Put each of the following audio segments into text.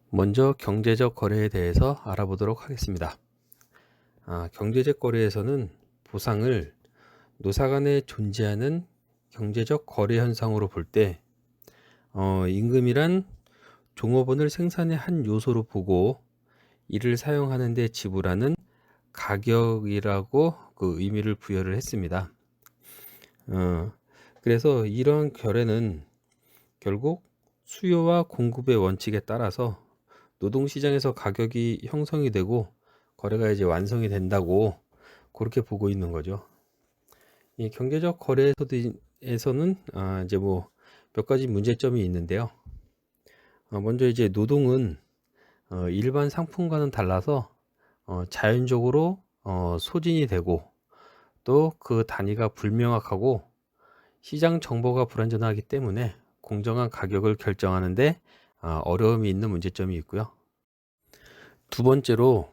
먼저 경제적 거래에 대해서 알아보도록 하겠습니다. 경제적 거래에서는 보상을 노사 간에 존재하는 경제적 거래 현상으로 볼 때 임금이란 종업원을 생산의 한 요소로 보고 이를 사용하는 데 지불하는 가격이라고 그 의미를 부여를 했습니다. 그래서 이런 거래는 결국 수요와 공급의 원칙에 따라서 노동시장에서 가격이 형성이 되고 거래가 이제 완성이 된다고 그렇게 보고 있는 거죠. 이 경제적 거래에서는 이제 뭐 몇 가지 문제점이 있는데요. 먼저 이제 노동은 일반 상품과는 달라서 자연적으로 소진이 되고 또 그 단위가 불명확하고 시장 정보가 불완전하기 때문에 공정한 가격을 결정하는데 어려움이 있는 문제점이 있고요. 두 번째로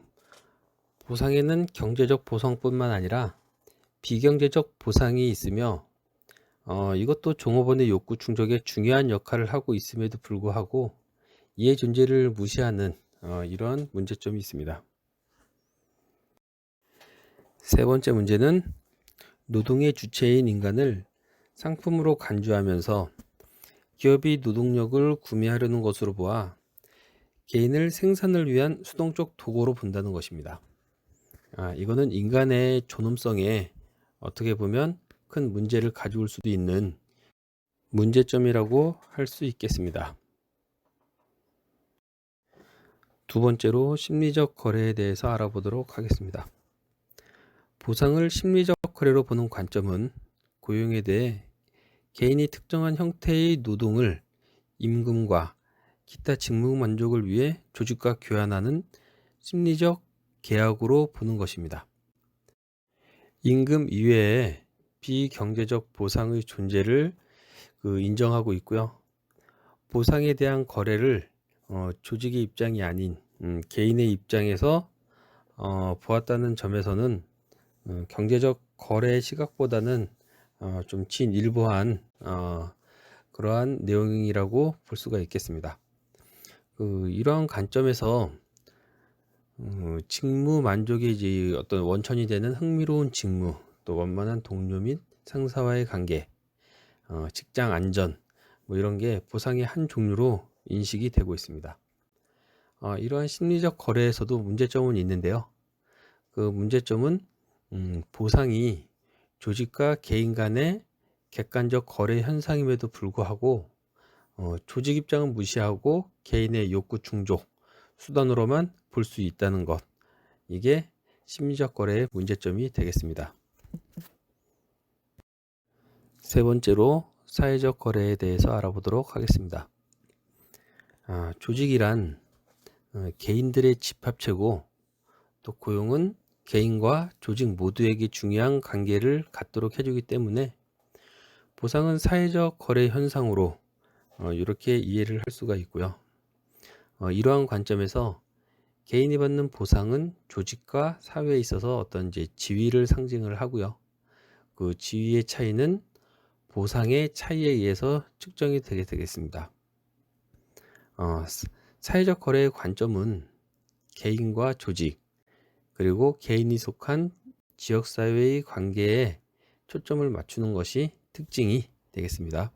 보상에는 경제적 보상뿐만 아니라 비경제적 보상이 있으며 이것도 종업원의 욕구 충족에 중요한 역할을 하고 있음에도 불구하고 이의 존재를 무시하는 이런 문제점이 있습니다. 세 번째 문제는 노동의 주체인 인간을 상품으로 간주하면서 기업이 노동력을 구매하려는 것으로 보아 개인을 생산을 위한 수동적 도구로 본다는 것입니다. 이거는 인간의 존엄성에 어떻게 보면 큰 문제를 가져올 수도 있는 문제점이라고 할 수 있겠습니다. 두 번째로 심리적 거래에 대해서 알아보도록 하겠습니다. 보상을 심리적 거래로 보는 관점은 고용에 대해 개인이 특정한 형태의 노동을 임금과 기타 직무 만족을 위해 조직과 교환하는 심리적 계약으로 보는 것입니다. 임금 이외에 비경제적 보상의 존재를 인정하고 있고요. 보상에 대한 거래를 조직의 입장이 아닌 개인의 입장에서 보았다는 점에서는 경제적 거래 시각보다는 좀 진일보한 그러한 내용이라고 볼 수가 있겠습니다. 이러한 관점에서 직무 만족의 이제 어떤 원천이 되는 흥미로운 직무, 또 원만한 동료 및 상사와의 관계, 직장 안전, 뭐 이런 게 보상의 한 종류로 인식이 되고 있습니다. 이러한 심리적 거래에서도 문제점은 있는데요. 그 문제점은 보상이 조직과 개인 간의 객관적 거래 현상임에도 불구하고 조직 입장은 무시하고 개인의 욕구 충족 수단으로만 볼 수 있다는 것, 이게 심리적 거래의 문제점이 되겠습니다. 세 번째로 사회적 거래에 대해서 알아보도록 하겠습니다. 조직이란 개인들의 집합체고 또 고용은 개인과 조직 모두에게 중요한 관계를 갖도록 해주기 때문에 보상은 사회적 거래 현상으로 이렇게 이해를 할 수가 있고요. 이러한 관점에서 개인이 받는 보상은 조직과 사회에 있어서 어떤 이제 지위를 상징을 하고요. 그 지위의 차이는 보상의 차이에 의해서 측정이 되게 되겠습니다. 사회적 거래의 관점은 개인과 조직 그리고 개인이 속한 지역사회의 관계에 초점을 맞추는 것이 특징이 되겠습니다.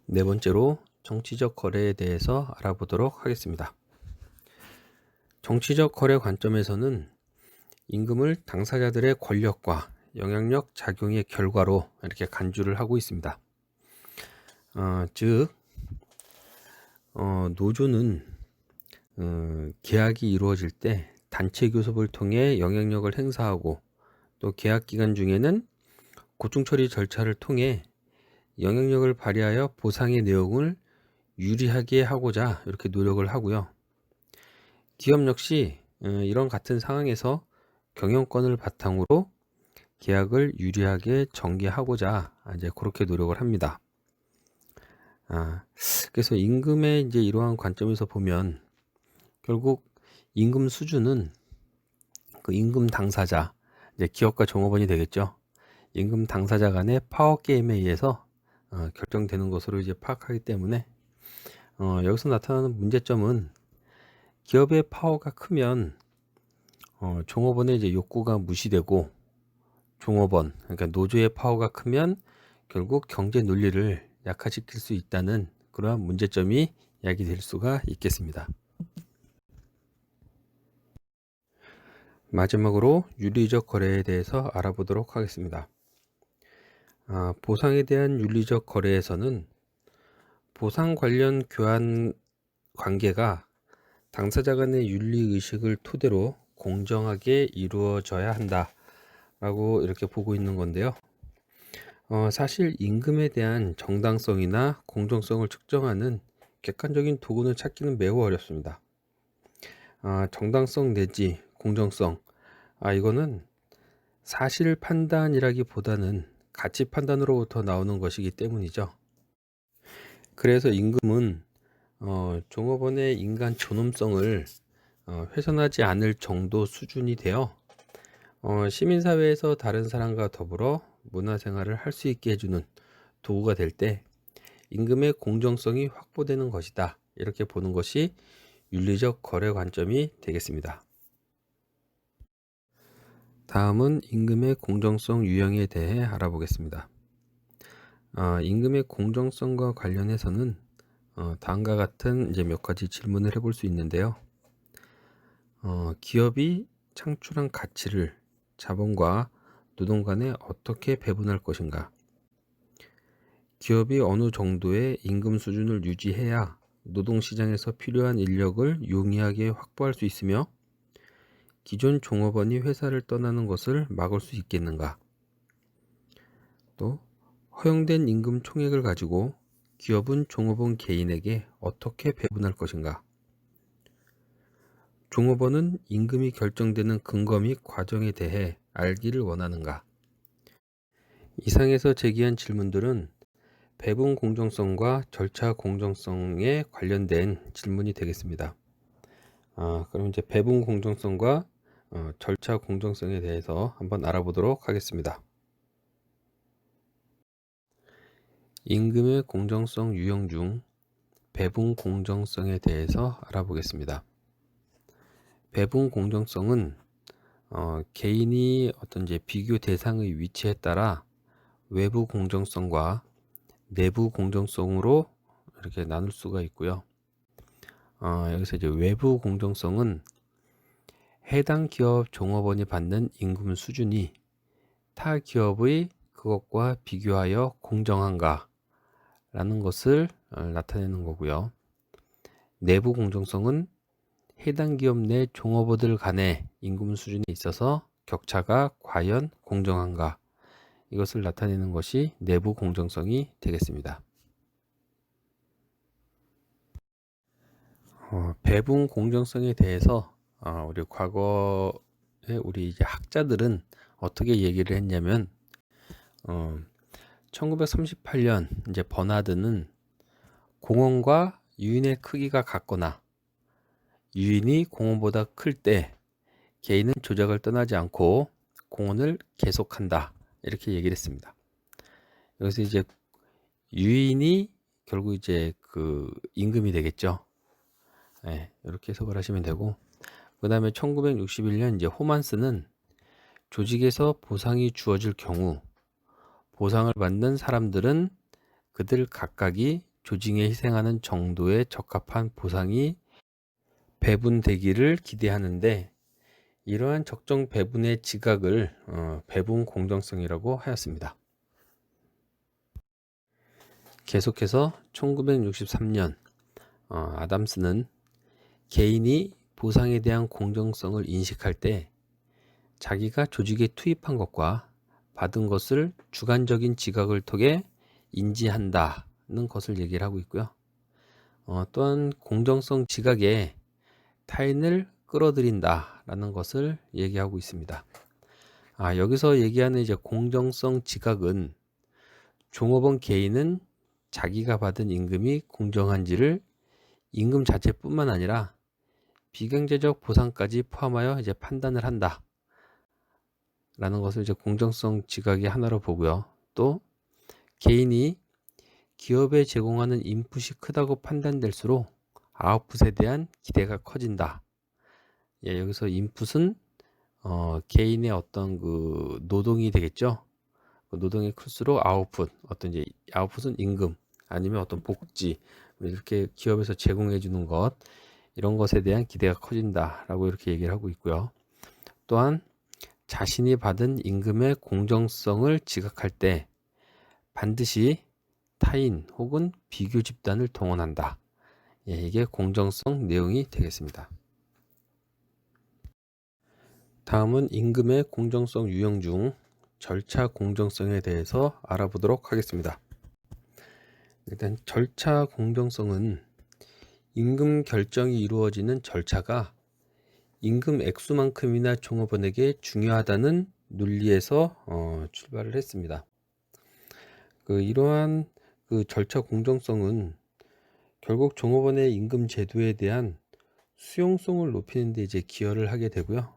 네 번째로 정치적 거래에 대해서 알아보도록 하겠습니다. 정치적 거래 관점에서는 임금을 당사자들의 권력과 영향력 작용의 결과로 이렇게 간주를 하고 있습니다. 즉 노조는 계약이 이루어질 때 단체 교섭을 통해 영향력을 행사하고 또 계약 기간 중에는 고충 처리 절차를 통해 영향력을 발휘하여 보상의 내용을 유리하게 하고자 이렇게 노력을 하고요. 기업 역시 이런 같은 상황에서 경영권을 바탕으로 계약을 유리하게 전개하고자 이제 그렇게 노력을 합니다. 그래서 임금의 이제 이러한 관점에서 보면 결국 임금 수준은 그 임금 당사자, 이제 기업과 종업원이 되겠죠. 임금 당사자 간의 파워 게임에 의해서 결정되는 것으로 이제 파악하기 때문에 여기서 나타나는 문제점은 기업의 파워가 크면 종업원의 이제 욕구가 무시되고, 종업원, 그러니까 노조의 파워가 크면 결국 경제 논리를 약화시킬 수 있다는 그러한 문제점이 야기될 수가 있겠습니다. 마지막으로 윤리적 거래에 대해서 알아보도록 하겠습니다. 보상에 대한 윤리적 거래에서는 보상 관련 교환 관계가 당사자 간의 윤리의식을 토대로 공정하게 이루어져야 한다 라고 이렇게 보고 있는 건데요. 사실 임금에 대한 정당성이나 공정성을 측정하는 객관적인 도구를 찾기는 매우 어렵습니다. 정당성 내지 공정성, 이거는 사실 판단이라기보다는 가치 판단으로부터 나오는 것이기 때문이죠. 그래서 임금은 종업원의 인간 존엄성을 훼손하지 않을 정도 수준이 되어 시민사회에서 다른 사람과 더불어 문화생활을 할 수 있게 해주는 도구가 될 때 임금의 공정성이 확보되는 것이다, 이렇게 보는 것이 윤리적 거래 관점이 되겠습니다. 다음은 임금의 공정성 유형에 대해 알아보겠습니다. 임금의 공정성과 관련해서는 다음과 같은 이제 몇 가지 질문을 해볼 수 있는데요. 기업이 창출한 가치를 자본과 노동 간에 어떻게 배분할 것인가? 기업이 어느 정도의 임금 수준을 유지해야 노동시장에서 필요한 인력을 용이하게 확보할 수 있으며 기존 종업원이 회사를 떠나는 것을 막을 수 있겠는가? 또 허용된 임금 총액을 가지고 기업은 종업원 개인에게 어떻게 배분할 것인가? 종업원은 임금이 결정되는 근거 및 과정에 대해 알기를 원하는가? 이상에서 제기한 질문들은 배분 공정성과 절차 공정성에 관련된 질문이 되겠습니다. 그럼 이제 배분 공정성과 절차 공정성에 대해서 한번 알아보도록 하겠습니다. 임금의 공정성 유형 중 배분 공정성에 대해서 알아보겠습니다. 배분 공정성은 개인이 어떤 이제 비교 대상의 위치에 따라 외부 공정성과 내부 공정성으로 이렇게 나눌 수가 있고요. 여기서 이제 외부 공정성은 해당 기업 종업원이 받는 임금 수준이 타 기업의 그것과 비교하여 공정한가 라는 것을 나타내는 거고요. 내부 공정성은 해당 기업 내 종업원들 간의 임금 수준에 있어서 격차가 과연 공정한가, 이것을 나타내는 것이 내부 공정성이 되겠습니다. 배분 공정성에 대해서 우리 과거에 우리 이제 학자들은 어떻게 얘기를 했냐면 1938년 이제 버나드는 공원과 유인의 크기가 같거나 유인이 공원보다 클 때 개인은 조작을 떠나지 않고 공원을 계속한다, 이렇게 얘기를 했습니다. 여기서 이제 유인이 결국 이제 그 임금이 되겠죠. 네, 이렇게 해석을 하시면 되고, 그 다음에 1961년 이제 호만스는 조직에서 보상이 주어질 경우 보상을 받는 사람들은 그들 각각이 조직에 희생하는 정도에 적합한 보상이 배분되기를 기대하는데, 이러한 적정 배분의 지각을 배분 공정성이라고 하였습니다. 계속해서 1963년 아담스는 개인이 보상에 대한 공정성을 인식할 때 자기가 조직에 투입한 것과 받은 것을 주관적인 지각을 통해 인지한다는 것을 얘기를 하고 있고요. 또한 공정성 지각에 타인을 끌어들인다라는 것을 얘기하고 있습니다. 여기서 얘기하는 이제 공정성 지각은 종업원 개인은 자기가 받은 임금이 공정한지를 임금 자체뿐만 아니라 비경제적 보상까지 포함하여 이제 판단을 한다 라는 것을 이제 공정성 지각의 하나로 보고요. 또 개인이 기업에 제공하는 인풋이 크다고 판단될수록 아웃풋에 대한 기대가 커진다. 예, 여기서 인풋은 개인의 어떤 그 노동이 되겠죠. 그 노동이 클수록 아웃풋, 어떤 이제 아웃풋은 임금 아니면 어떤 복지, 이렇게 기업에서 제공해 주는 것, 이런 것에 대한 기대가 커진다라고 이렇게 얘기를 하고 있고요. 또한 자신이 받은 임금의 공정성을 지각할 때 반드시 타인 혹은 비교 집단을 동원한다. 예, 이게 공정성 내용이 되겠습니다. 다음은 임금의 공정성 유형 중 절차 공정성에 대해서 알아보도록 하겠습니다. 일단 절차 공정성은 임금 결정이 이루어지는 절차가 임금 액수만큼이나 종업원에게 중요하다는 논리에서 출발을 했습니다. 이러한 절차 공정성은 결국 종업원의 임금 제도에 대한 수용성을 높이는 데 이제 기여를 하게 되고요.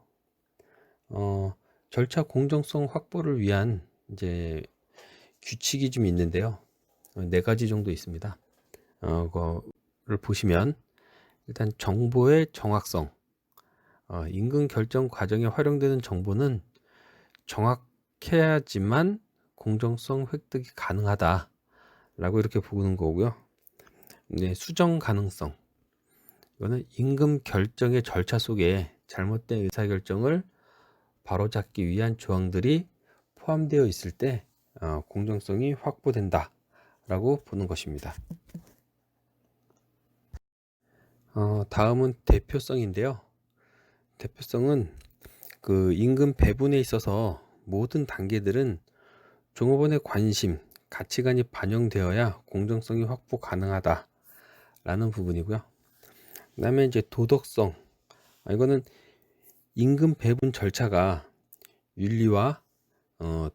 절차 공정성 확보를 위한 이제 규칙이 좀 있는데요. 4가지 정도 있습니다. 그거를 보시면 일단 정보의 정확성. 임금 결정 과정에 활용되는 정보는 정확해야지만 공정성 획득이 가능하다라고 이렇게 보는 거고요. 네, 수정 가능성. 이거는 임금 결정의 절차 속에 잘못된 의사결정을 바로잡기 위한 조항들이 포함되어 있을 때 공정성이 확보된다라고 보는 것입니다. 다음은 대표성인데요. 대표성은 임금 배분에 있어서 모든 단계들은 종업원의 관심, 가치관이 반영되어야 공정성이 확보 가능하다라는 부분이고요. 그 다음에 이제 도덕성. 이거는 임금 배분 절차가 윤리와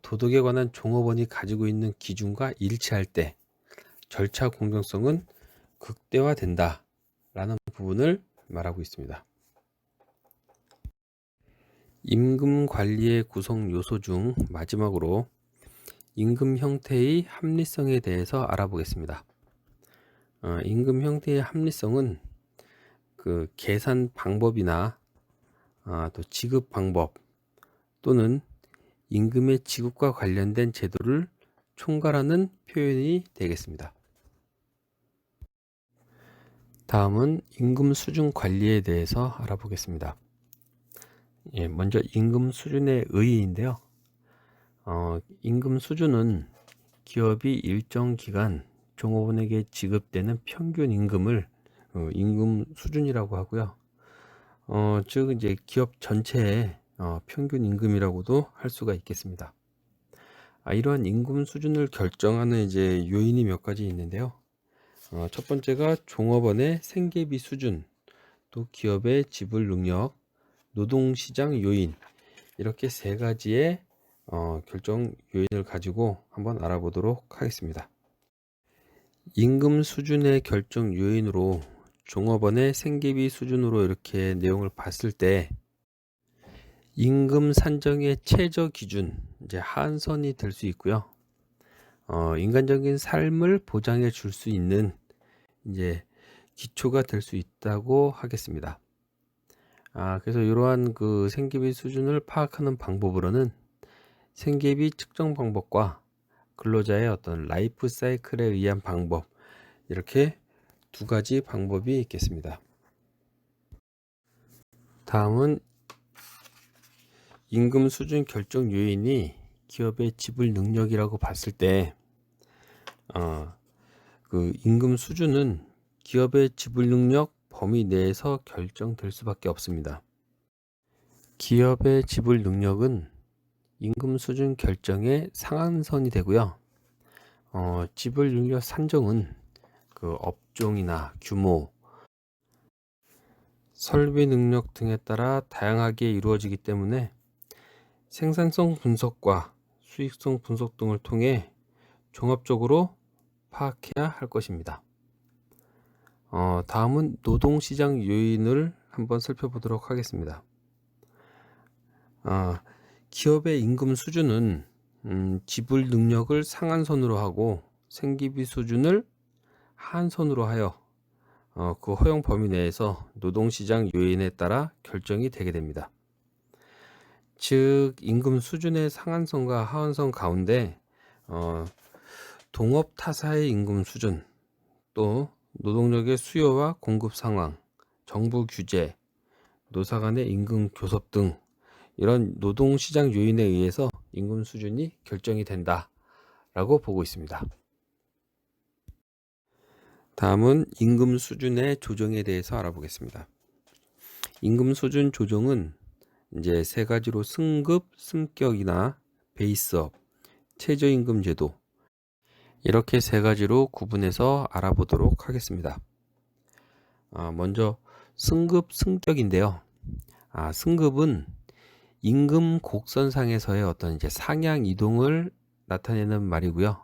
도덕에 관한 종업원이 가지고 있는 기준과 일치할 때 절차 공정성은 극대화된다 라는 부분을 말하고 있습니다. 임금 관리의 구성 요소 중 마지막으로 임금 형태의 합리성에 대해서 알아보겠습니다. 임금 형태의 합리성은 계산 방법이나 또 지급 방법 또는 임금의 지급과 관련된 제도를 총괄하는 표현이 되겠습니다. 다음은 임금 수준 관리에 대해서 알아보겠습니다. 예, 먼저 임금 수준의 의의인데요. 임금 수준은 기업이 일정 기간 종업원에게 지급되는 평균 임금을 임금 수준이라고 하고요. 즉 이제 기업 전체의 평균 임금이라고도 할 수가 있겠습니다. 이러한 임금 수준을 결정하는 이제 요인이 몇 가지 있는데요. 첫 번째가 종업원의 생계비 수준, 또 기업의 지불 능력, 노동시장 요인, 이렇게 3가지의 결정 요인을 가지고 한번 알아보도록 하겠습니다. 임금 수준의 결정 요인으로 종업원의 생계비 수준으로 이렇게 내용을 봤을 때 임금 산정의 최저 기준, 이제 한선이 될 수 있고요. 인간적인 삶을 보장해 줄 수 있는 이제 기초가 될 수 있다고 하겠습니다. 그래서 이러한 생계비 수준을 파악하는 방법으로는 생계비 측정 방법과 근로자의 어떤 라이프 사이클에 의한 방법, 이렇게 2가지 방법이 있겠습니다. 다음은 임금 수준 결정 요인이 기업의 지불 능력이라고 봤을 때 임금 수준은 기업의 지불 능력 범위 내에서 결정될 수밖에 없습니다. 기업의 지불 능력은 임금 수준 결정의 상한선이 되고요. 지불 능력 산정은 업종이나 규모, 설비 능력 등에 따라 다양하게 이루어지기 때문에 생산성 분석과 수익성 분석 등을 통해 종합적으로 파악해야 할 것입니다. 다음은 노동시장 요인을 한번 살펴보도록 하겠습니다. 기업의 임금 수준은 지불 능력을 상한선으로 하고 생계비 수준을 한선으로 하여 그 허용 범위 내에서 노동시장 요인에 따라 결정이 되게 됩니다. 즉 임금 수준의 상한선과 하한선 가운데 동업 타사의 임금 수준, 또 노동력의 수요와 공급 상황, 정부 규제, 노사 간의 임금 교섭 등 이런 노동시장 요인에 의해서 임금 수준이 결정이 된다라고 보고 있습니다. 다음은 임금 수준의 조정에 대해서 알아보겠습니다. 임금 수준 조정은 이제 세 가지로 승급, 승격이나 베이스업, 최저임금 제도, 이렇게 세 가지로 구분해서 알아보도록 하겠습니다. 먼저 승급, 승격인데요. 승급은 임금 곡선상에서의 어떤 이제 상향 이동을 나타내는 말이고요.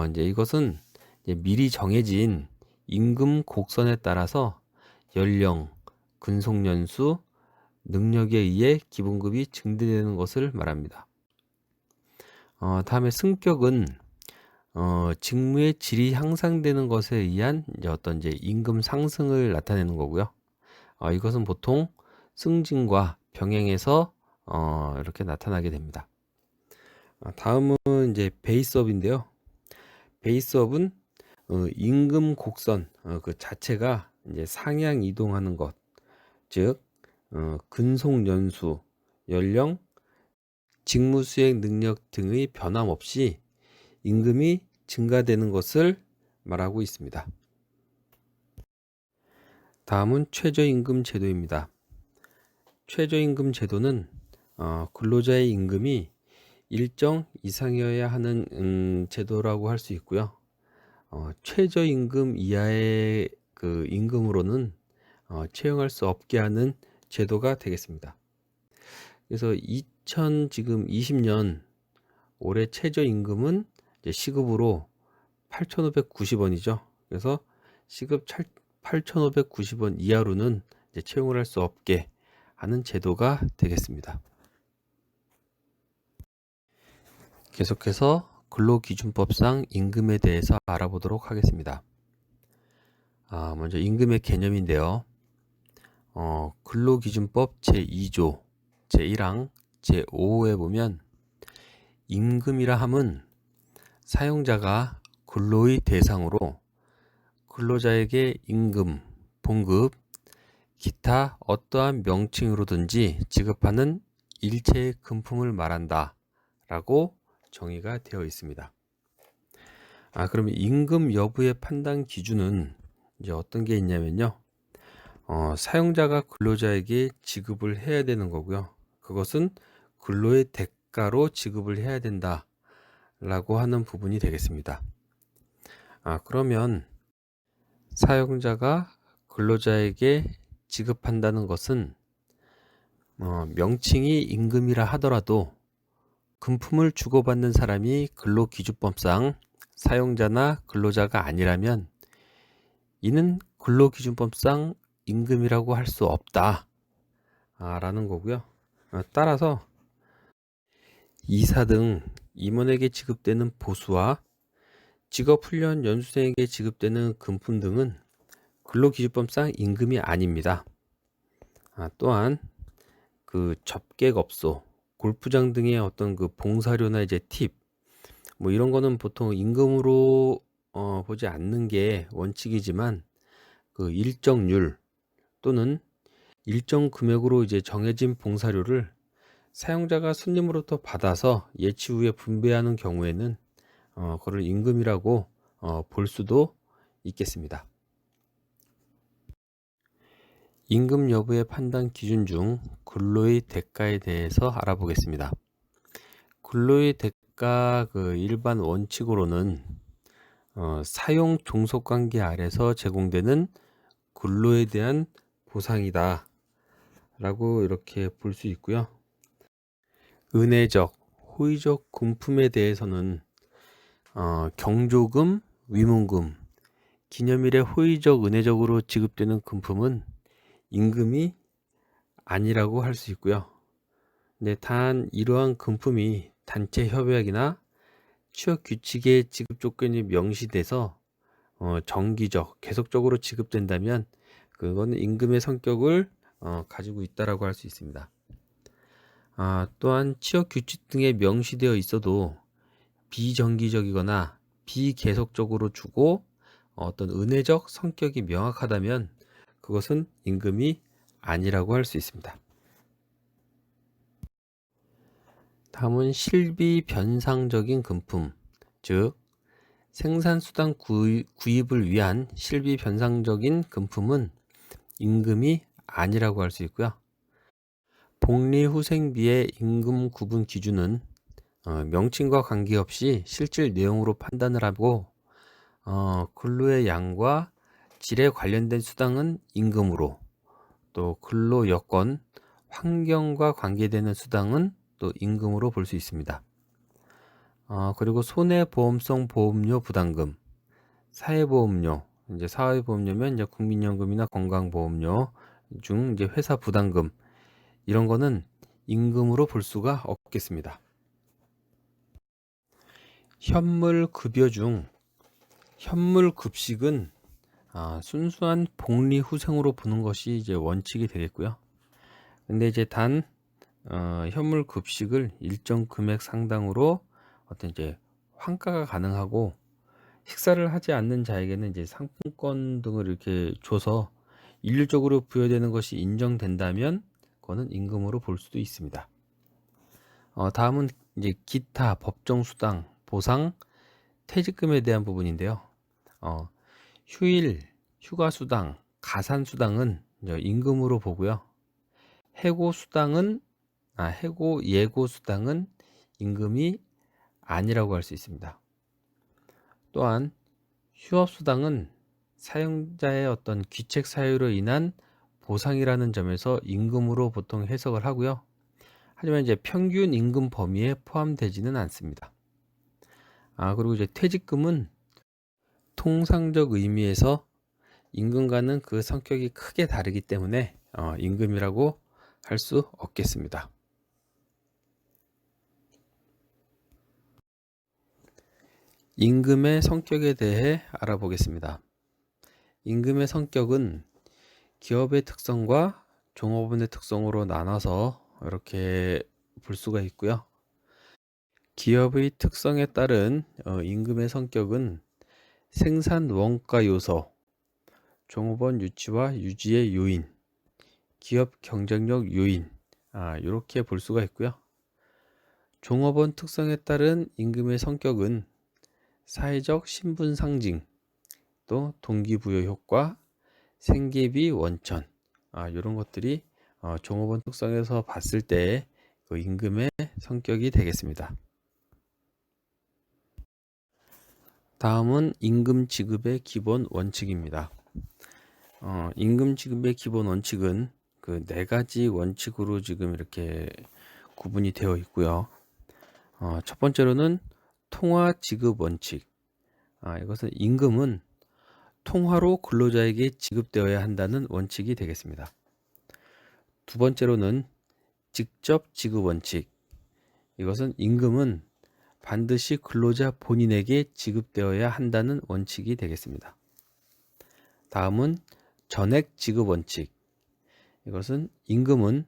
이제 이것은 이제 미리 정해진 임금 곡선에 따라서 연령, 근속연수, 능력에 의해 기본급이 증대되는 것을 말합니다. 다음에 승격은 직무의 질이 향상되는 것에 의한 이제 어떤 이제 임금 상승을 나타내는 거고요. 이것은 보통 승진과 병행해서 이렇게 나타나게 됩니다. 다음은 이제 베이스업인데요. 베이스업은 임금 곡선 그 자체가 이제 상향 이동하는 것, 즉 근속 연수, 연령, 직무 수행 능력 등의 변함없이 임금이 증가되는 것을 말하고 있습니다. 다음은 최저임금 제도입니다. 최저임금 제도는 근로자의 임금이 일정 이상이어야 하는 제도라고 할 수 있고요. 최저임금 이하의 그 임금으로는 채용할 수 없게 하는 제도가 되겠습니다. 그래서 2020년 올해 최저임금은 이제 시급으로 8,590원이죠. 그래서 시급 8,590원 이하로는 이제 채용을 할 수 없게 하는 제도가 되겠습니다. 계속해서 근로기준법상 임금에 대해서 알아보도록 하겠습니다. 먼저 임금의 개념인데요. 근로기준법 제2조, 제1항, 제5호에 보면 임금이라 함은 사용자가 근로의 대상으로 근로자에게 임금, 봉급, 기타 어떠한 명칭으로든지 지급하는 일체의 금품을 말한다 라고 정의가 되어 있습니다. 그러면 임금 여부의 판단 기준은 이제 어떤 게 있냐면요. 사용자가 근로자에게 지급을 해야 되는 거고요. 그것은 근로의 대가로 지급을 해야 된다 라고 하는 부분이 되겠습니다. 그러면 사용자가 근로자에게 지급한다는 것은 명칭이 임금이라 하더라도 금품을 주고받는 사람이 근로기준법상 사용자나 근로자가 아니라면 이는 근로기준법상 임금이라고 할 수 없다 라는 거고요. 따라서 이사 등 임원에게 지급되는 보수와 직업훈련 연수생에게 지급되는 금품 등은 근로기준법상 임금이 아닙니다. 또한 그 접객업소, 골프장 등의 어떤 그 봉사료나 이제 팁, 뭐 이런 거는 보통 임금으로 보지 않는 게 원칙이지만 그 일정률 또는 일정 금액으로 이제 정해진 봉사료를 사용자가 손님으로부터 받아서 예치 후에 분배하는 경우에는 그걸 임금이라고 볼 수도 있겠습니다. 임금 여부의 판단 기준 중 근로의 대가에 대해서 알아보겠습니다. 근로의 대가 그 일반 원칙으로는 사용 종속 관계 아래서 제공되는 근로에 대한 보상이다 라고 이렇게 볼 수 있고요. 은혜적, 호의적 금품에 대해서는 경조금, 위문금, 기념일에 호의적, 은혜적으로 지급되는 금품은 임금이 아니라고 할 수 있고요. 근데 단 이러한 금품이 단체 협약이나 취업 규칙의 지급 조건이 명시돼서 정기적, 계속적으로 지급된다면 그거는 임금의 성격을 가지고 있다라고 할 수 있습니다. 또한 취업 규칙 등에 명시되어 있어도 비정기적이거나 비계속적으로 주고 어떤 은혜적 성격이 명확하다면 그것은 임금이 아니라고 할 수 있습니다. 다음은 실비 변상적인 금품, 즉 생산수단 구입을 위한 실비 변상적인 금품은 임금이 아니라고 할 수 있고요. 복리후생비의 임금 구분 기준은 명칭과 관계없이 실질 내용으로 판단을 하고 근로의 양과 질에 관련된 수당은 임금으로, 또 근로 여건, 환경과 관계되는 수당은 또 임금으로 볼 수 있습니다. 그리고 손해보험성 보험료 부담금, 사회보험료, 이제 사회보험료면 이제 국민연금이나 건강보험료 중 이제 회사 부담금, 이런 거는 임금으로 볼 수가 없겠습니다. 현물급여 중 현물급식은 순수한 복리후생으로 보는 것이 이제 원칙이 되겠고요. 근데 이제 단 현물급식을 일정 금액 상당으로 어떤 이제 환가가 가능하고 식사를 하지 않는 자에게는 이제 상품권 등을 이렇게 줘서 일률적으로 부여되는 것이 인정된다면 그거는 임금으로 볼 수도 있습니다. 다음은 이제 기타 법정 수당, 보상, 퇴직금에 대한 부분인데요. 휴일, 휴가 수당, 가산 수당은 임금으로 보고요. 해고 예고 수당은 임금이 아니라고 할 수 있습니다. 또한 휴업 수당은 사용자의 어떤 귀책 사유로 인한 보상이라는 점에서 임금으로 보통 해석을 하고요. 하지만 이제 평균 임금 범위에 포함되지는 않습니다. 그리고 이제 퇴직금은 통상적 의미에서 임금과는 그 성격이 크게 다르기 때문에 임금이라고 할 수 없겠습니다. 임금의 성격에 대해 알아보겠습니다. 임금의 성격은 기업의 특성과 종업원의 특성으로 나눠서 이렇게 볼 수가 있고요. 기업의 특성에 따른 임금의 성격은 생산 원가 요소, 종업원 유치와 유지의 요인, 기업 경쟁력 요인, 이렇게 볼 수가 있고요. 종업원 특성에 따른 임금의 성격은 사회적 신분 상징, 또 동기부여 효과, 생계비 원천, 이런 것들이 종업원 특성에서 봤을 때 그 임금의 성격이 되겠습니다. 다음은 임금 지급의 기본 원칙입니다. 임금 지급의 기본 원칙은 그 4가지 원칙으로 지금 이렇게 구분이 되어 있고요. 첫 번째로는 통화 지급 원칙. 이것은 임금은 통화로 근로자에게 지급되어야 한다는 원칙이 되겠습니다. 두 번째로는 직접 지급 원칙. 이것은 임금은 반드시 근로자 본인에게 지급되어야 한다는 원칙이 되겠습니다. 다음은 전액 지급 원칙. 이것은 임금은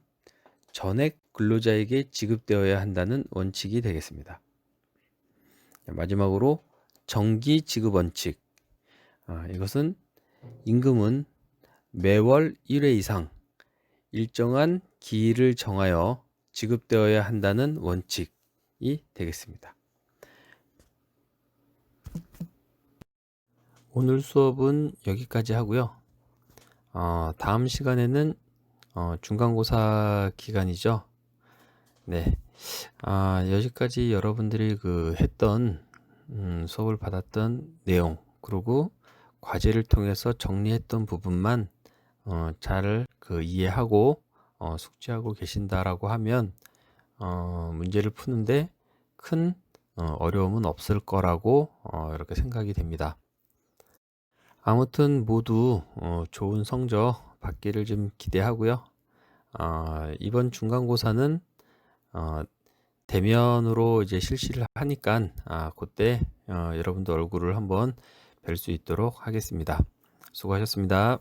전액 근로자에게 지급되어야 한다는 원칙이 되겠습니다. 마지막으로 정기 지급 원칙. 이것은 임금은 매월 1회 이상 일정한 기일을 정하여 지급되어야 한다는 원칙이 되겠습니다. 오늘 수업은 여기까지 하고요. 다음 시간에는 중간고사 기간이죠. 네. 여기까지 여러분들이 했던 수업을 받았던 내용, 그리고 과제를 통해서 정리했던 부분만 잘 이해하고 숙지하고 계신다라고 하면 문제를 푸는데 큰 어려움은 없을 거라고 이렇게 생각이 됩니다. 아무튼 모두 좋은 성적 받기를 좀 기대하고요. 이번 중간고사는 대면으로 이제 실시를 하니까 그때 여러분들 얼굴을 한번 뵐 수 있도록 하겠습니다. 수고하셨습니다.